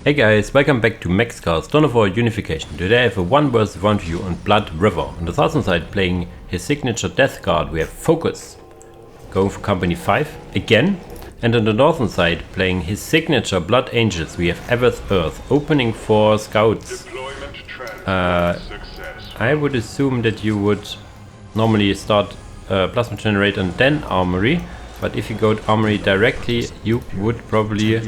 Hey guys, welcome back to Max Cars, Dawn of War Unification. Today I have a 1 vs 1 view on Blood River. On the southern side, playing his signature Death Guard, we have Focus, going for Company 5 again. And on the northern side, playing his signature Blood Angels, we have Avezearth, opening for Scouts. I would assume that you would normally start Plasma Generator and then Armory. But if you go to Armory directly, you would probably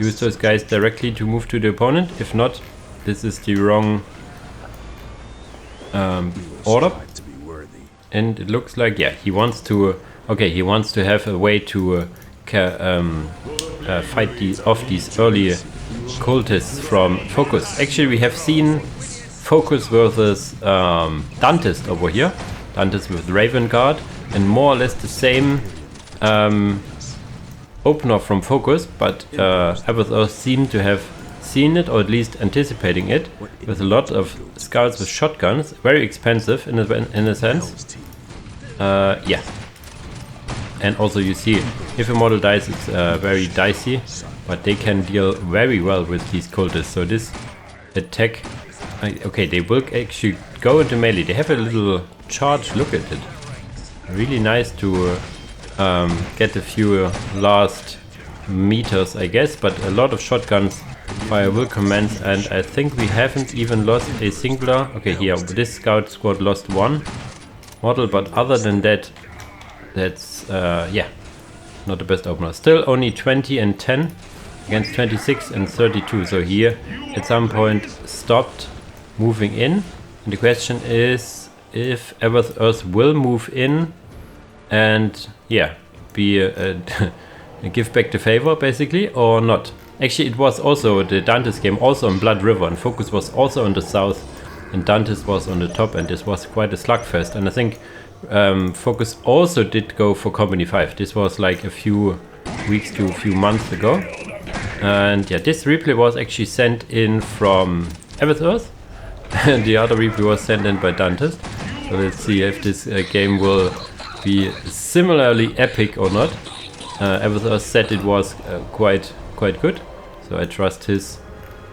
use those guys directly to move to the opponent. If not, this is the wrong order. And it looks like, yeah, he wants to. Okay, he wants to have a way to fight off these early cultists from Focus. Actually, we have seen Focus versus Dantist over here. Dantist with Raven Guard, and more or less the same opener from Focus, but Avezearth seemed to have seen it, or at least anticipating it, with a lot of scouts with shotguns, very expensive in a sense. Yeah. And also you see, if a model dies, it's very dicey, but they can deal very well with these cultists. So this attack, okay, they will actually go into melee. They have a little charge, look at it. Really nice to get a few last meters, I guess, but a lot of shotguns fire will commence, and I think we haven't even lost a singular. Okay, here this scout squad lost one model, but other than that, that's yeah, not the best opener. Still only 20 and 10 against 26 and 32, so here at some point stopped moving in, and the question is if Avezearth will move in and yeah, be give back the favor basically, or not. Actually, it was also the Dantist game also on Blood River, and Focus was also on the south and Dantist was on the top, and this was quite a slugfest. And I think Focus also did go for Company 5. This was like a few weeks to a few months ago, and yeah, this replay was actually sent in from Avezearth and the other replay was sent in by Dantist. So let's see if this game will be similarly epic or not. Avezearth said it was quite good, so I trust his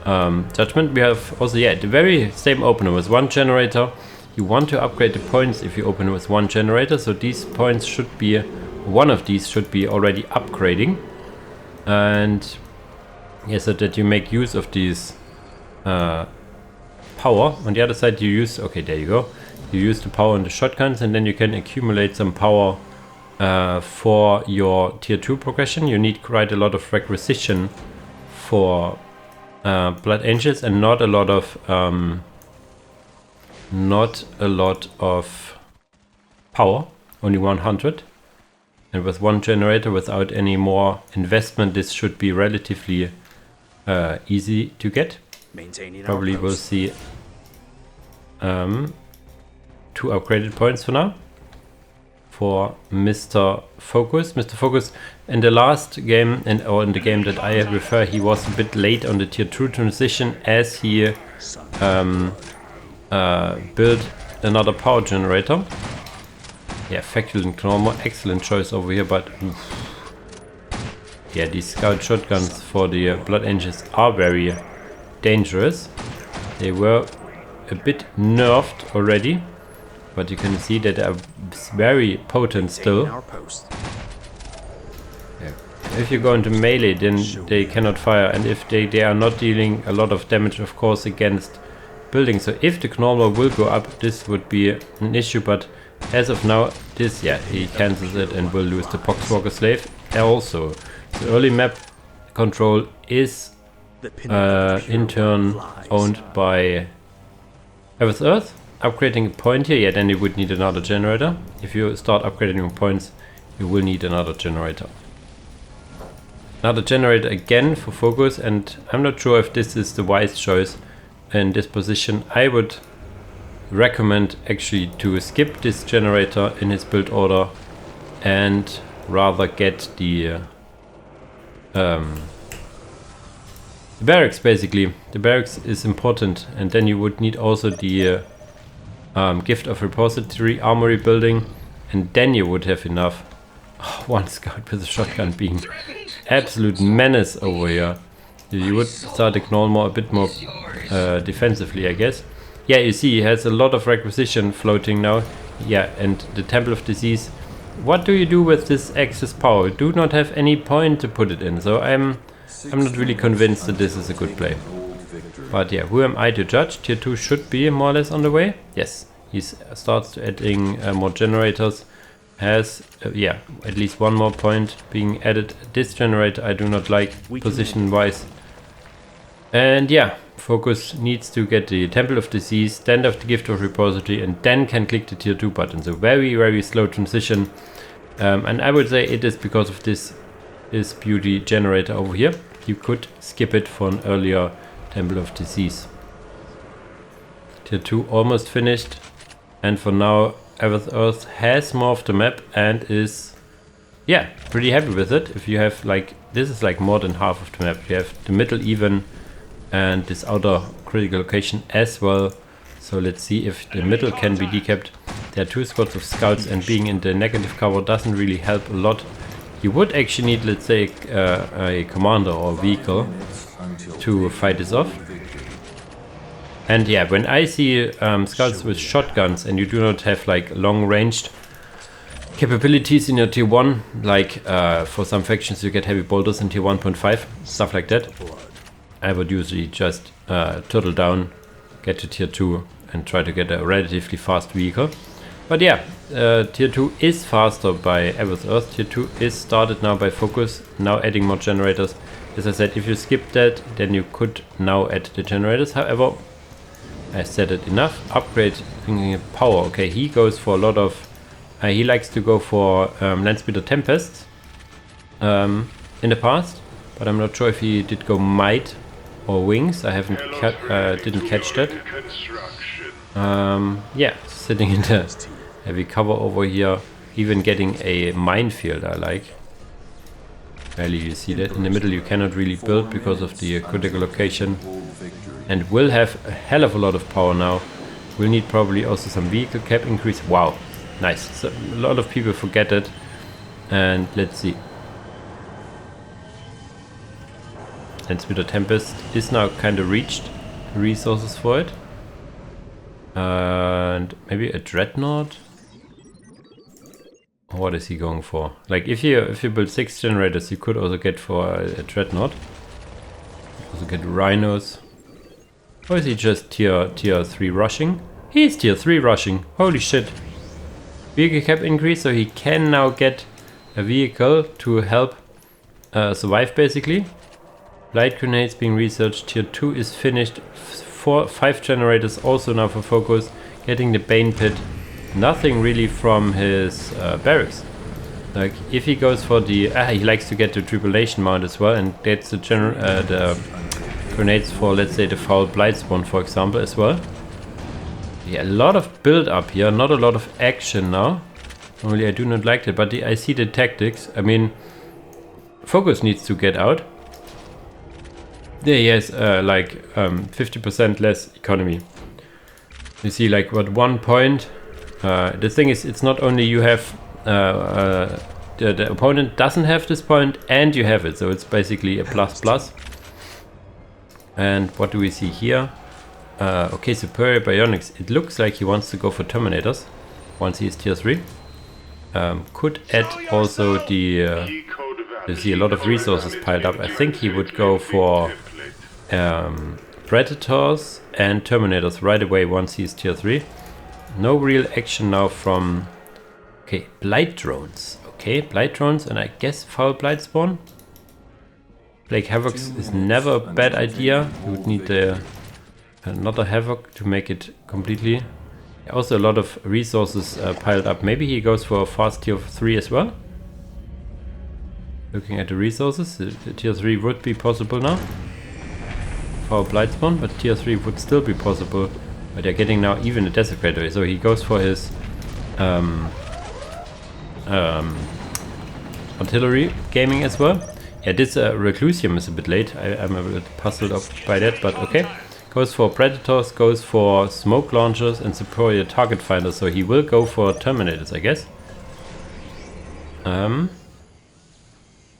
judgment. We have also, yeah, the very same opener with one generator. You want to upgrade the points if you open with one generator, so these points should be, one of these should be already upgrading, and yeah, so that you make use of these power. On the other side you use, okay, there you go, you use the power on the shotguns, and then you can accumulate some power for your tier 2 progression. You need quite a lot of requisition for Blood Angels, and not a lot of power, only 100. And with one generator, without any more investment, this should be relatively easy to get. Probably we'll see 2 upgraded points for now for Mr. Focus. Mr. Focus in the last game, or in the game that I refer, he was a bit late on the tier 2 transition, as he built another power generator. Yeah, Factual and Knorma, excellent choice over here, but yeah, these scout shotguns for the Blood Angels are very dangerous. They were a bit nerfed already, but you can see that they are very potent still. Yeah. If you go into melee, then they cannot fire, and if they are not dealing a lot of damage, of course, against buildings. So if the Knorma will go up, this would be an issue, but as of now, this, yeah, he cancels it and will lose the Poxwalker Slave. Also, the early map control is in turn owned by Avezearth. Upgrading a point here, yeah, then you would need another generator. If you start upgrading your points, you will need another generator. Another generator again for Focus, and I'm not sure if this is the wise choice in this position. I would recommend actually to skip this generator in his build order and rather get the barracks. Basically, the barracks is important, and then you would need also the Gift of Repository Armory building, and then you would have enough. Oh, one scout with a shotgun being absolute menace over here. You would start ignoring a bit more defensively, I guess. Yeah, you see, he has a lot of requisition floating now. Yeah, and the Temple of Disease. What do you do with this excess power? Do not have any point to put it in. So I'm not really convinced that this is a good play. But yeah, who am I to judge? Tier 2 should be more or less on the way. Yes, he starts to adding more generators. Has, yeah, at least one more point being added. This generator I do not like position-wise. And yeah, Focus needs to get the Temple of Disease, then have the Gift of Repository, and then can click the tier 2 button. So very, very slow transition. And I would say it is because of this beauty generator over here. You could skip it for an earlier Temple of Disease. Tier 2 almost finished. And for now, Avezearth has more of the map and is, yeah, pretty happy with it. If you have like, this is like more than half of the map. You have the middle even and this outer critical location as well. So let's see if the middle can be decapped. There are 2 squads of scouts and being in the negative cover doesn't really help a lot. You would actually need, let's say, a commander or vehicle to fight this off. And yeah, when I see scouts with shotguns and you do not have like long-ranged capabilities in your tier 1, like for some factions you get heavy bolters in tier 1.5, stuff like that, I would usually just turtle down, get to tier 2 and try to get a relatively fast vehicle. But yeah, tier 2 is faster by Avezearth. Tier 2 is started now by Focus, now adding more generators. As I said, if you skip that, then you could now add the generators. However, I said it enough. Upgrade thinking power. Okay, he goes for a lot of... he likes to go for Landspeeder Tempests in the past, but I'm not sure if he did go Might or Wings. I haven't didn't catch that. Yeah, sitting in the heavy cover over here, even getting a minefield I like. Barely you see that. In the middle you cannot really build because of the critical location. And will have a hell of a lot of power now. We'll need probably also some vehicle cap increase. Wow, nice. So a lot of people forget it. And let's see. Landspeeder Tempest is now kind of reached resources for it. And maybe a Dreadnought. What is he going for? Like if you build 6 generators, you could also get for a Dreadnought. Also get Rhinos. Or is he just tier 3 rushing? He's tier 3 rushing. Holy shit. Vehicle cap increase, so he can now get a vehicle to help survive basically. Light grenades being researched. Tier 2 is finished. 5 generators also now for Focus. Getting the Bane Pit. Nothing really from his barracks. Like if he goes for the... he likes to get the Tribulation mount as well and gets the grenades for, let's say, the Foul Blightspawn, for example, as well. Yeah, a lot of build up here, not a lot of action now. Normally I do not like that, but I see the tactics. I mean, Focus needs to get out. There he has like 50% less economy. You see, like, what 1 point. The thing is, it's not only you have the opponent doesn't have this point and you have it, so it's basically a plus. And what do we see here? Okay, Superior Bionics. It looks like he wants to go for Terminators once he is tier 3. Could add also the... you see a lot of resources piled up. I think he would go for Predators and Terminators right away once he is tier 3. No real action now from... Okay, Blight Drones. Okay, Blight Drones and I guess Foul Blightspawn. Plague Havocs is never a bad idea. You would need another Havoc to make it completely. Also a lot of resources piled up. Maybe he goes for a fast tier 3 as well. Looking at the resources, the tier 3 would be possible now. For Blightspawn, but tier 3 would still be possible. But they're getting now even a Desecrator. So he goes for his artillery gaming as well. Yeah, this Reclusium is a bit late. I'm a bit puzzled up by that, but okay. Goes for Predators, goes for Smoke Launchers and Superior Target Finders, so he will go for Terminators, I guess.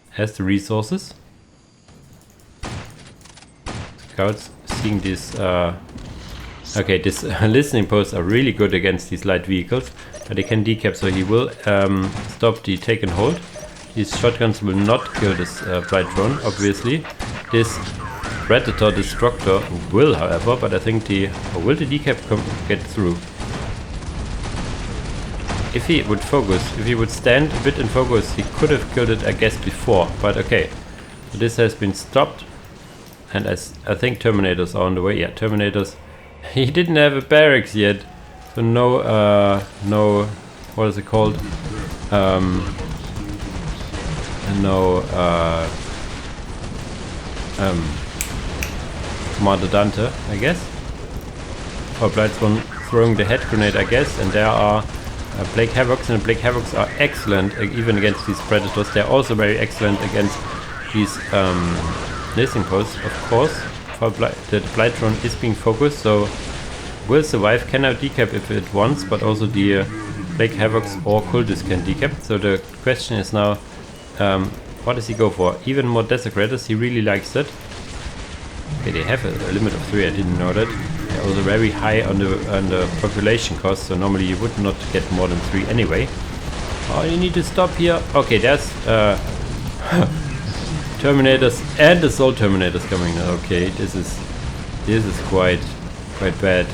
Has the resources. scouts seeing these. Okay, these listening posts are really good against these light vehicles, but they can decap, so he will stop the take and hold. These shotguns will not kill this blight drone, obviously. This Predator Destructor will, however, but I think will the decap get through? If he would focus, if he would stand a bit in focus, he could have killed it, I guess, before. But okay, so this has been stopped, and I think Terminators are on the way. Yeah, Terminators. He didn't have a barracks yet, so no, what is it called? Commander Dante, I guess. Or Blightsworn throwing the head grenade, I guess, and there are Plague Havocs, and the Plague Havocs are excellent even against these Predators. They're also very excellent against these listening posts, of course. For the Blightron is being focused, so will survive, can now decap if it wants, but also the Plague Havocs or Cultists can decap. So the question is now, what does he go for? Even more Desecrators, he really likes it. Okay, they have a limit of 3, I didn't know that. They're also very high on the population cost, so normally you would not get more than 3 anyway. Oh, you need to stop here. Okay, there's Terminators and Assault Terminators coming now. Okay, this is quite bad.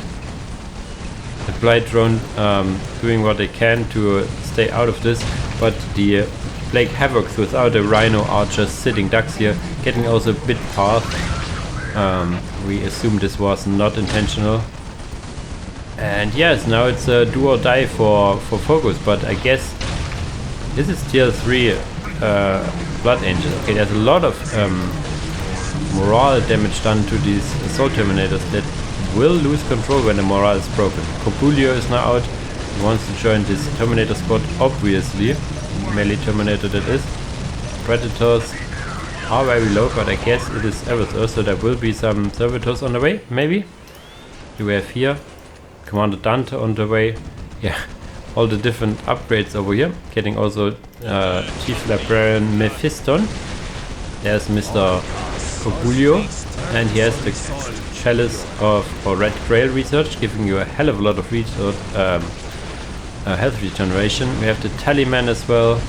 The Blight Drone doing what they can to stay out of this, but the Plague Havocs without a Rhino are just sitting ducks here, getting also a bit past. We assume this was not intentional. And yes, now it's a do or die for focus, but I guess this is tier 3 Blood Angel. Okay, there's a lot of morale damage done to these Assault Terminators that will lose control when the morale is broken. Copulio is now out. He wants to join this Terminator squad, obviously. Melee Terminator that is. Predators are very low, but I guess it is Avezearth, so there will be some servitors on the way, maybe. Do we have here Commander Dante on the way? Yeah, all the different upgrades over here. Getting also Chief Librarian Mephiston. There's Mr. Copulio, and he has the Chalice of Red Grail research, giving you a hell of a lot of research, health regeneration. We have the Tallyman as well.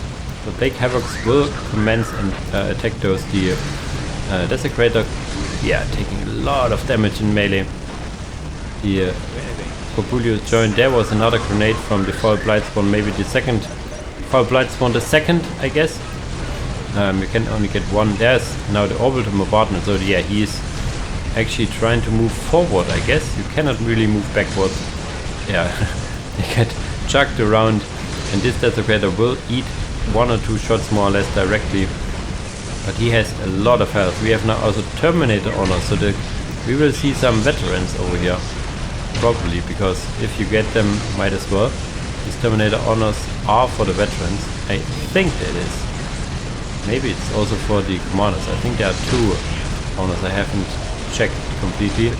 The Plague Havocs will commence and attack those. The Desecrator, yeah, taking a lot of damage in melee. The Copulio joined. There was another grenade from the Foul Blightspawn, maybe the second Foul Blightspawn, the second, I guess. You can only get one. There's now the Orbital Bombardment, so yeah, he's actually trying to move forward, I guess. You cannot really move backwards. Yeah, they get chucked around, and this Desecrator will eat 1 or 2 shots more or less directly, but he has a lot of health. We have now also Terminator honors, so we will see some veterans over here, probably, because if you get them, might as well. These Terminator honors are for the veterans. I think that is. Maybe it's also for the commanders. I think there are 2 honors. I haven't checked completely.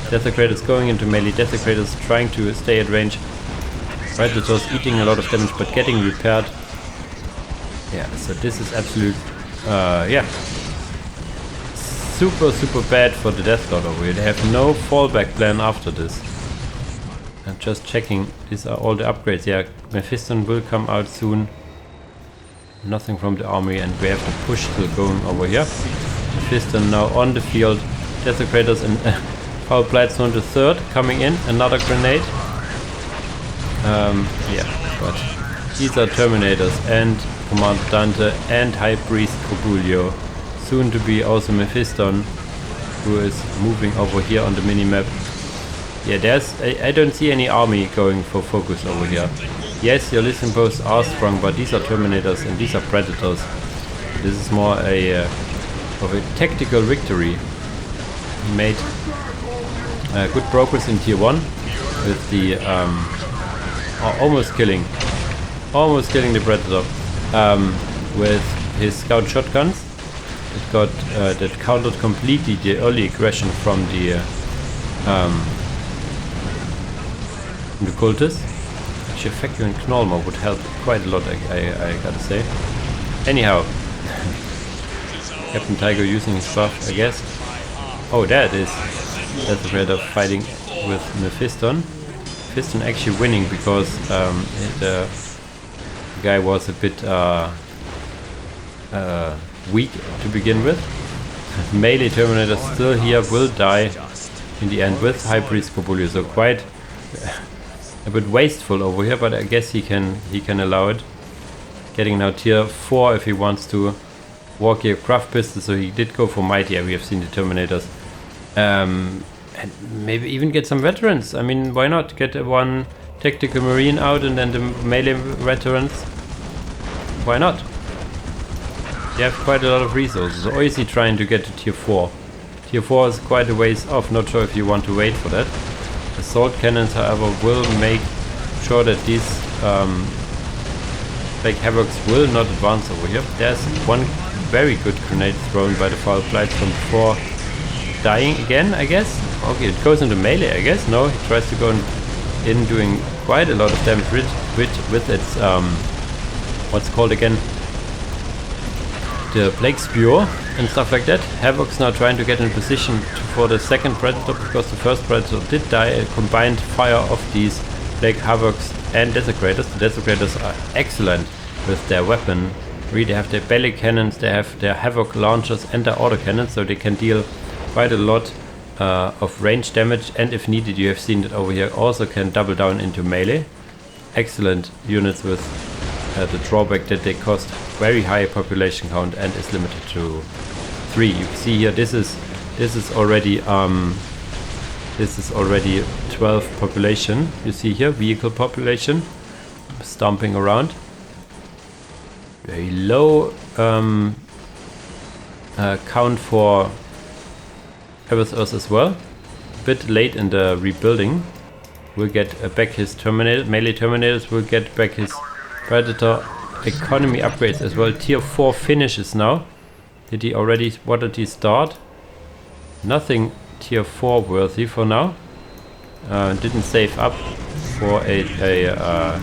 Desecrators going into melee. Desecrators trying to stay at range. Predators eating a lot of damage but getting repaired. Yeah, so this is absolute, yeah, super bad for the Death God over here. They have no fallback plan after this. I'm just checking, these are all the upgrades. Yeah, Mephiston will come out soon. Nothing from the army, and we have the push still going over here. Mephiston now on the field. Desecrators and Foul Blightstorm the 3rd coming in. Another grenade. Yeah, but these are Terminators and Commander Dante and High Priest Copulio. Soon to be also Mephiston, who is moving over here on the minimap. Yeah, I don't see any army going for focus over here. Yes, your listening posts are strong, but these are Terminators and these are Predators. This is more of a tactical victory. He made good progress in tier 1 with the almost killing the Predator with his scout shotguns. It got that countered completely the early aggression from the cultists. Actually, Vacuum and Knollmore would help quite a lot, I gotta say. Anyhow, Captain Tiger using his buff, I guess. Oh, there it is. Desecrator fighting with Mephiston. Mephiston actually winning because the guy was a bit weak to begin with. Melee Terminator still here will die in the end with High Priest Cobulio, so quite a bit wasteful over here, but I guess he can allow it. Getting now tier 4 if he wants to walk here craft pistol, so he did go for mighty. Yeah, we have seen the Terminators. And maybe even get some veterans. I mean, why not? Get one tactical marine out and then the melee veterans. Why not? They have quite a lot of resources. Oisi trying to get to tier 4. Tier 4 is quite a ways off. Not sure if you want to wait for that. Assault cannons, however, will make sure that these like Havocs will not advance over here. There's one very good grenade thrown by the Foul Blights from before dying again, I guess. Okay, it goes into melee, I guess. No, he tries to go in doing quite a lot of damage with its what's called again, the Plague Spear and stuff like that. Havoc's now trying to get in position for the second Predator, because the first Predator did die. A combined fire of these Plague Havocs and Desecrators. The Desecrators are excellent with their weapon. Really have their belly cannons, they have their Havoc launchers and their autocannons, so they can deal quite a lot of range damage, and if needed, you have seen it over here, also can double down into melee. Excellent units with the drawback that they cost very high population count and is limited to 3. You can see here this is already 12 population. You see here vehicle population stomping around. Very low count for Avezearth as well. A bit late in the rebuilding. Will get back his Terminator. Melee Terminators will get back his Predator economy upgrades as well. Tier 4 finishes now. Did he already? What did he start? Nothing tier 4 worthy for now. Didn't save up for a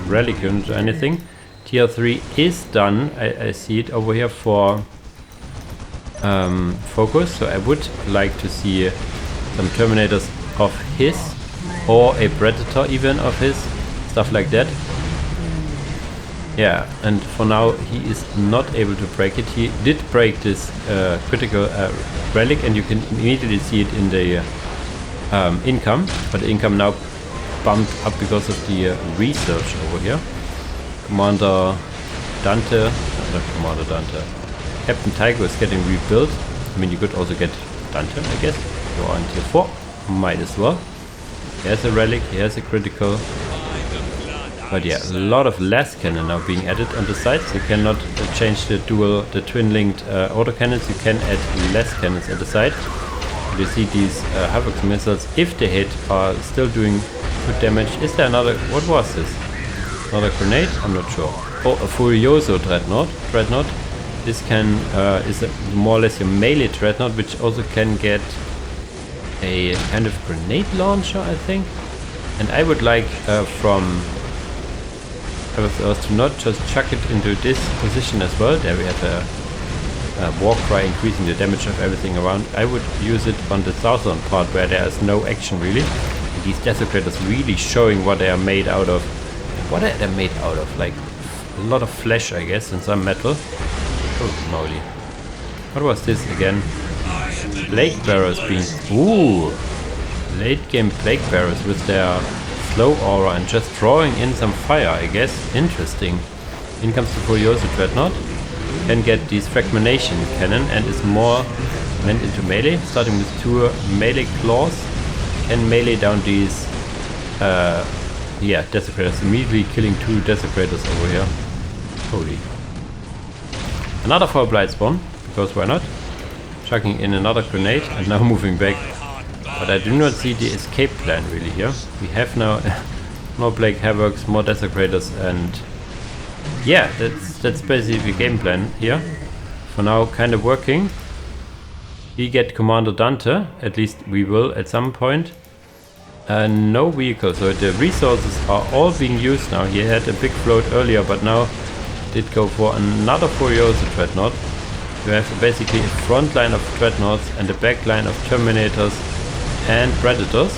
relic unit or anything. Tier 3 is done. I see it over here for focus. So I would like to see some Terminators of his, or a Predator even of his, stuff like that. Yeah, and for now he is not able to break it. He did break this critical relic, and you can immediately see it in the income, but the income now bumped up because of the research over here. Commander Dante, not Commander Dante, Captain Tycho is getting rebuilt. I mean, you could also get Dante, I guess. You are on tier 4, might as well. He has a relic, he has a critical. But yeah, a lot of less cannon now being added on the sides. You cannot change the twin-linked autocannons. You can add less cannons at the side. You see these Havoc missiles, if they hit, are still doing good damage. Is there another? What was this? Another grenade? I'm not sure. Oh, a Furioso Dreadnought. This can is more or less your melee Dreadnought, which also can get a kind of grenade launcher, I think. And I would like from Avezearth to not just chuck it into this position as well. There we have a war cry increasing the damage of everything around. I would use it on the southern part where there is no action really. And these Desecrators really showing what they are made out of. What are they made out of? Like a lot of flesh, I guess, and some metal. Oh moly. What was this again? Plague Bearers being... Ooh! Late game Plague Bearers with their slow aura and just drawing in some fire, I guess. Interesting. In comes the Furioso Dreadnought. Can get these fragmentation cannon and is more went into melee, starting with 2 melee claws. Can melee down these Desecrators, immediately killing 2 Desecrators over here. Holy. Another Foul Blight spawn, because why not? Chucking in another grenade and now moving back. But I do not see the escape plan really here. We have now more Plague Havocs, more Desecrators, and yeah, that's basically the game plan here. For now, kind of working. We get Commander Dante, at least we will at some point. No vehicle, so the resources are all being used now. He had a big float earlier, but now did go for another Furioso Dreadnought. You have basically a front line of Dreadnoughts and a back line of Terminators and Predators.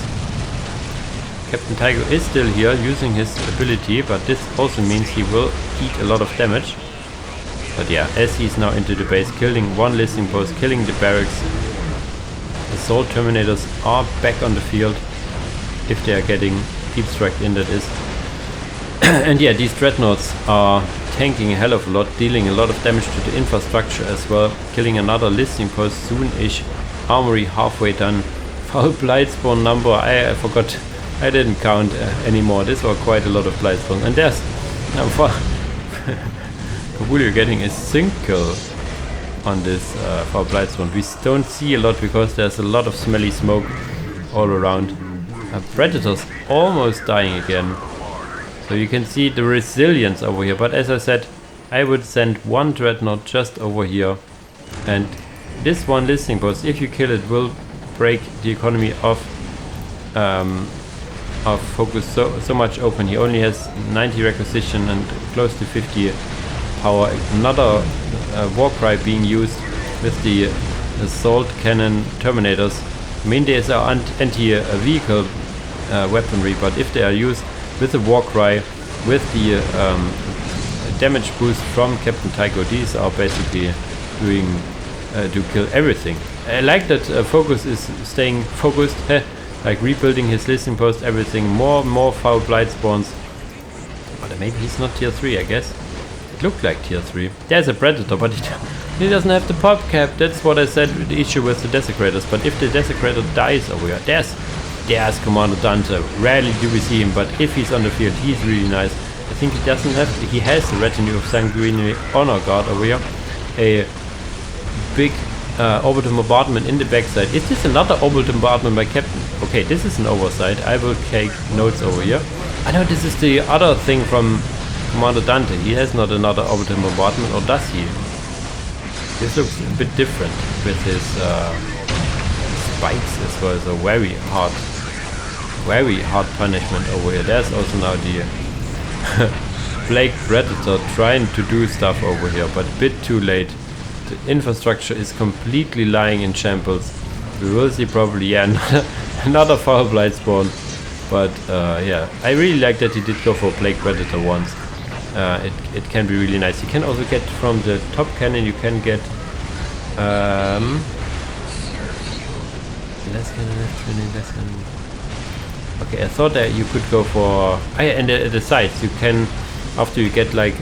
Captain Tycho is still here using his ability, but this also means he will eat a lot of damage. But yeah, as he's now into the base, killing one listing post, killing the barracks, Assault Terminators are back on the field, if they are getting deep strike in, that is. And yeah, these Dreadnoughts are tanking a hell of a lot, dealing a lot of damage to the infrastructure as well, killing another listing post soon-ish. Armory halfway done. Foul Blightspawn number, I forgot, I didn't count anymore. This was quite a lot of Blightspawn. And there's now Kabul getting a single on this Foul Blightspawn. We don't see a lot because there's a lot of smelly smoke all around. Predators almost dying again. So you can see the resilience over here. But as I said, I would send one Dreadnought just over here. And this one listing post, if you kill it, will break the economy of Focus so much open. He only has 90 requisition and close to 50 power. Another Warcry being used with the Assault Cannon Terminators. I mean, there's an anti-vehicle weaponry, but if they are used with the Warcry, with the damage boost from Captain Tycho, these are basically doing to kill everything. I like that Focus is staying focused, like rebuilding his listing post, everything, more Foul Blightspawns. But maybe he's not tier 3, I guess. It looked like tier 3. There's a Predator, but he doesn't have the pop cap. That's what I said, the issue with the Desecrators. But if the Desecrator dies over here, there's Commander Dante. Rarely do we see him, but if he's on the field, he's really nice. I think he has the retinue of Sanguinary Honor Guard over here. A big orbital bombardment in the backside. Is this another orbital bombardment by Captain? Okay, this is an oversight. I will take notes over here. I know this is the other thing from Commander Dante. He has not another orbital bombardment, or does he? This looks a bit different with his spikes as well. So very hard punishment over here. There's also now the Plague Predator trying to do stuff over here, but a bit too late. The infrastructure is completely lying in shambles. We will see probably, yeah, another Foul Blightspawn. But yeah, I really like that he did go for Plague Predator once. It can be really nice. You can also get from the top cannon, you can get less cannon. Okay, I thought that you could go for and the sides. You can, after you get like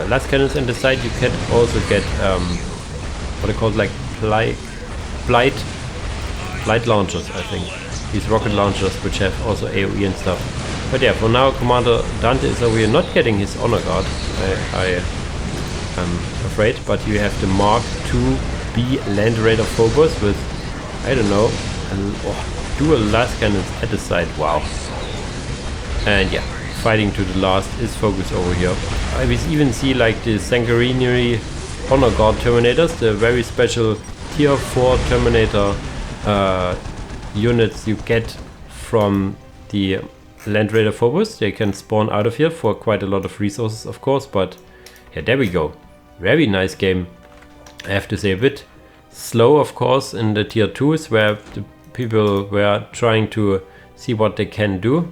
last cannons in the side, you can also get what are called like flight launchers, I think. These rocket launchers which have also AoE and stuff. But yeah, for now Commander Dante is over here not getting his Honor Guard, I am afraid, but you have the Mark IIB Land Raider Phobos with, I don't know, dual last cannons at the side. Wow. And yeah, fighting to the last is Focus over here. I even see like the Sanguinary Honor Guard Terminators, the very special tier 4 Terminator units you get from the Land Raider Phobos. They can spawn out of here for quite a lot of resources, of course, but yeah, there we go. Very nice game. I have to say, a bit slow, of course, in the tier 2s where the people were trying to see what they can do.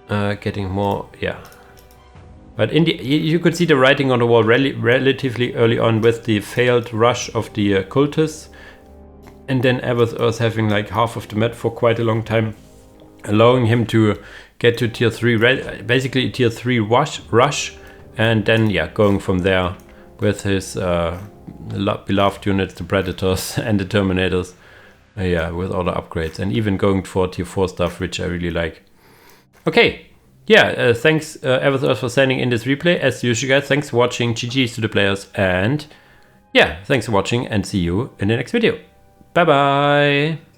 Getting more, yeah. But in the, you could see the writing on the wall relatively early on with the failed rush of the cultists. And then Avezearth having like half of the map for quite a long time, allowing him to get to tier 3, basically tier 3 rush, and then yeah, going from there with his beloved units, the Predators and the Terminators, yeah, with all the upgrades, and even going for tier 4 stuff, which I really like. Okay, yeah, thanks Avezearth for sending in this replay. As usual, guys, thanks for watching, GG's to the players, and yeah, thanks for watching, and see you in the next video. Bye bye!